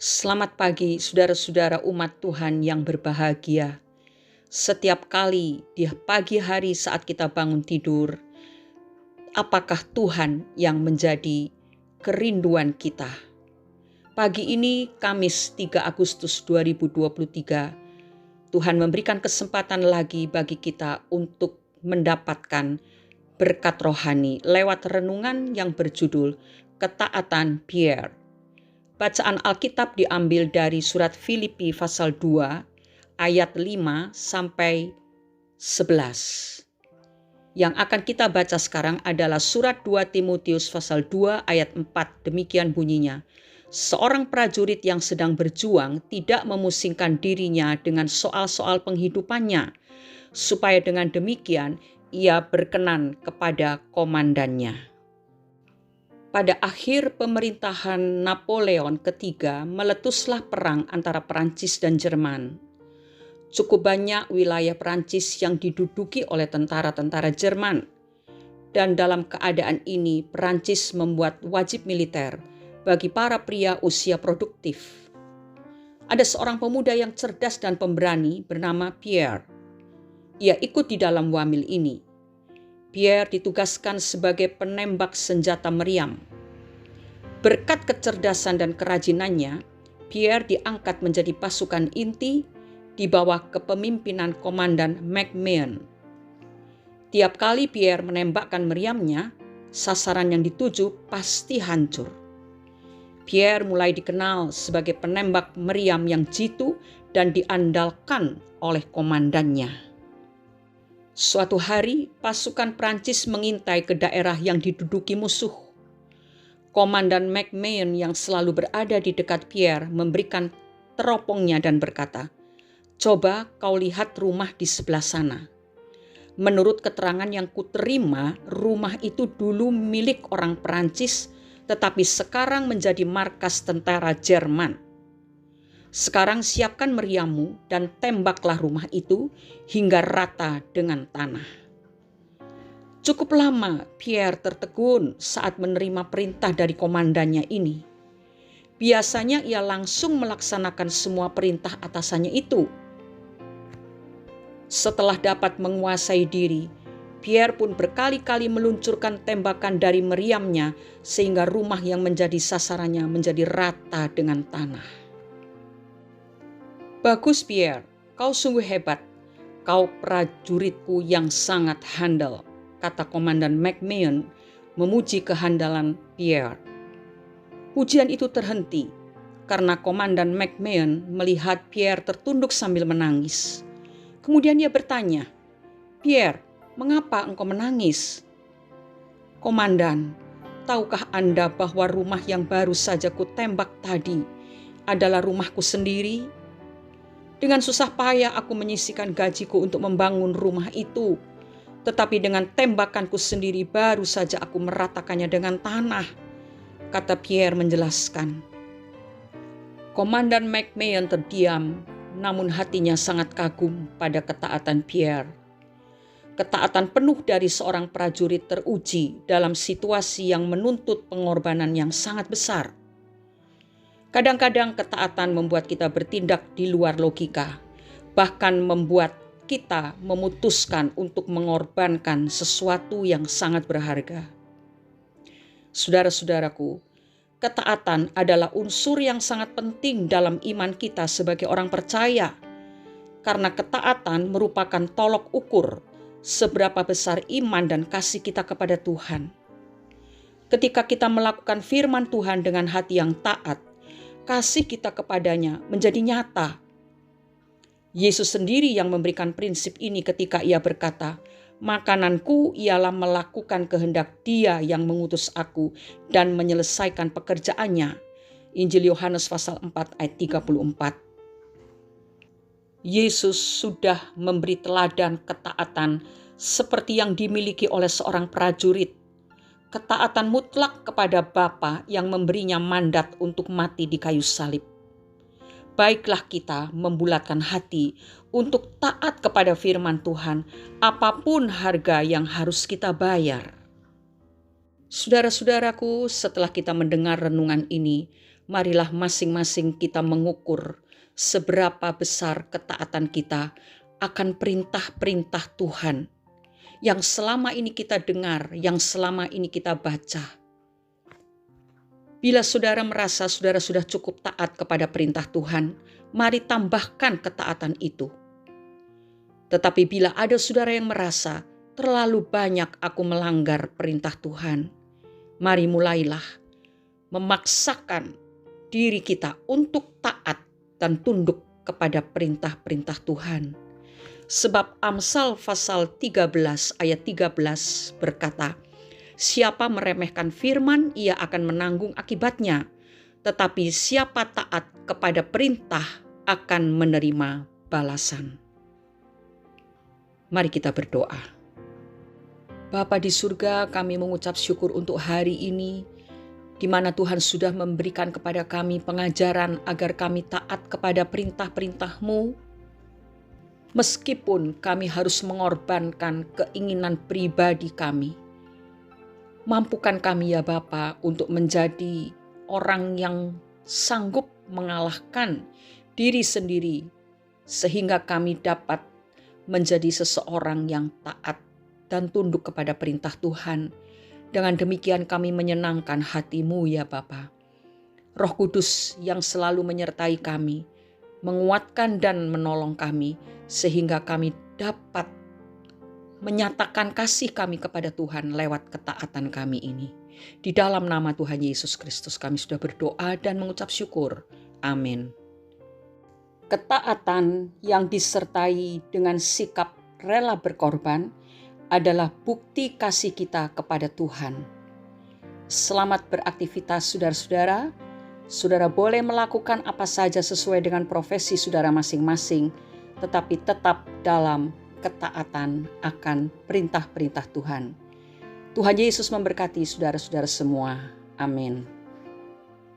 Selamat pagi saudara-saudara umat Tuhan yang berbahagia. Setiap kali di pagi hari saat kita bangun tidur, apakah Tuhan yang menjadi kerinduan kita? Pagi ini Kamis 3 Agustus 2023, Tuhan memberikan kesempatan lagi bagi kita untuk mendapatkan berkat rohani lewat renungan yang berjudul Ketaatan Pierre. Bacaan Alkitab diambil dari surat Filipi pasal 2 ayat 5 sampai 11. Yang akan kita baca sekarang adalah surat 2 Timotius pasal 2 ayat 4. Demikian bunyinya. Seorang prajurit yang sedang berjuang tidak memusingkan dirinya dengan soal-soal penghidupannya, supaya dengan demikian ia berkenan kepada komandannya. Pada akhir pemerintahan Napoleon III, meletuslah perang antara Perancis dan Jerman. Cukup banyak wilayah Perancis yang diduduki oleh tentara-tentara Jerman. Dan dalam keadaan ini, Perancis membuat wajib militer bagi para pria usia produktif. Ada seorang pemuda yang cerdas dan pemberani bernama Pierre. Ia ikut di dalam wamil ini. Pierre ditugaskan sebagai penembak senjata meriam. Berkat kecerdasan dan kerajinannya, Pierre diangkat menjadi pasukan inti di bawah kepemimpinan Komandan McMahon. Tiap kali Pierre menembakkan meriamnya, sasaran yang dituju pasti hancur. Pierre mulai dikenal sebagai penembak meriam yang jitu dan diandalkan oleh komandannya. Suatu hari, pasukan Prancis mengintai ke daerah yang diduduki musuh. Komandan McMahon yang selalu berada di dekat Pierre memberikan teropongnya dan berkata, "Coba kau lihat rumah di sebelah sana. Menurut keterangan yang kuterima, rumah itu dulu milik orang Prancis, tetapi sekarang menjadi markas tentara Jerman. Sekarang siapkan meriammu dan tembaklah rumah itu hingga rata dengan tanah." Cukup lama Pierre tertegun saat menerima perintah dari komandannya ini. Biasanya ia langsung melaksanakan semua perintah atasannya itu. Setelah dapat menguasai diri, Pierre pun berkali-kali meluncurkan tembakan dari meriamnya sehingga rumah yang menjadi sasarannya menjadi rata dengan tanah. "Bagus Pierre, kau sungguh hebat. Kau prajuritku yang sangat handal," kata Komandan McMahon memuji kehandalan Pierre. Pujian itu terhenti karena Komandan McMahon melihat Pierre tertunduk sambil menangis. Kemudian dia bertanya, "Pierre, mengapa engkau menangis?" "Komandan, tahukah Anda bahwa rumah yang baru saja kutembak tadi adalah rumahku sendiri? Dengan susah payah aku menyisihkan gajiku untuk membangun rumah itu. Tetapi dengan tembakanku sendiri baru saja aku meratakannya dengan tanah," kata Pierre menjelaskan. Komandan McMahon terdiam, namun hatinya sangat kagum pada ketaatan Pierre. Ketaatan penuh dari seorang prajurit teruji dalam situasi yang menuntut pengorbanan yang sangat besar. Kadang-kadang ketaatan membuat kita bertindak di luar logika, bahkan membuat kita memutuskan untuk mengorbankan sesuatu yang sangat berharga. Saudara-saudaraku, ketaatan adalah unsur yang sangat penting dalam iman kita sebagai orang percaya, karena ketaatan merupakan tolok ukur seberapa besar iman dan kasih kita kepada Tuhan. Ketika kita melakukan firman Tuhan dengan hati yang taat, kasih kita kepadanya menjadi nyata. Yesus sendiri yang memberikan prinsip ini ketika ia berkata, "Makananku ialah melakukan kehendak Dia yang mengutus aku dan menyelesaikan pekerjaannya." Injil Yohanes pasal 4 ayat 34. Yesus sudah memberi teladan ketaatan seperti yang dimiliki oleh seorang prajurit. Ketaatan mutlak kepada Bapa yang memberinya mandat untuk mati di kayu salib. Baiklah kita membulatkan hati untuk taat kepada firman Tuhan, apapun harga yang harus kita bayar. Saudara-saudaraku, setelah kita mendengar renungan ini, marilah masing-masing kita mengukur seberapa besar ketaatan kita akan perintah-perintah Tuhan yang selama ini kita dengar, yang selama ini kita baca. Bila saudara merasa saudara sudah cukup taat kepada perintah Tuhan, mari tambahkan ketaatan itu. Tetapi bila ada saudara yang merasa terlalu banyak aku melanggar perintah Tuhan, mari mulailah memaksakan diri kita untuk taat dan tunduk kepada perintah-perintah Tuhan. Sebab Amsal pasal 13 ayat 13 berkata, siapa meremehkan firman, ia akan menanggung akibatnya. Tetapi siapa taat kepada perintah akan menerima balasan. Mari kita berdoa. Bapa di surga, kami mengucap syukur untuk hari ini, di mana Tuhan sudah memberikan kepada kami pengajaran agar kami taat kepada perintah-perintah-Mu. Meskipun kami harus mengorbankan keinginan pribadi kami. Mampukan kami ya Bapa untuk menjadi orang yang sanggup mengalahkan diri sendiri, sehingga kami dapat menjadi seseorang yang taat dan tunduk kepada perintah Tuhan. Dengan demikian kami menyenangkan hati-Mu ya Bapa. Roh Kudus yang selalu menyertai kami, menguatkan dan menolong kami, sehingga kami dapat menyatakan kasih kami kepada Tuhan lewat ketaatan kami ini. Di dalam nama Tuhan Yesus Kristus kami sudah berdoa dan mengucap syukur. Amin. Ketaatan yang disertai dengan sikap rela berkorban adalah bukti kasih kita kepada Tuhan. Selamat beraktivitas saudara-saudara. Saudara boleh melakukan apa saja sesuai dengan profesi saudara masing-masing, tetapi tetap dalam ketaatan akan perintah-perintah Tuhan. Tuhan Yesus memberkati saudara-saudara semua. Amin.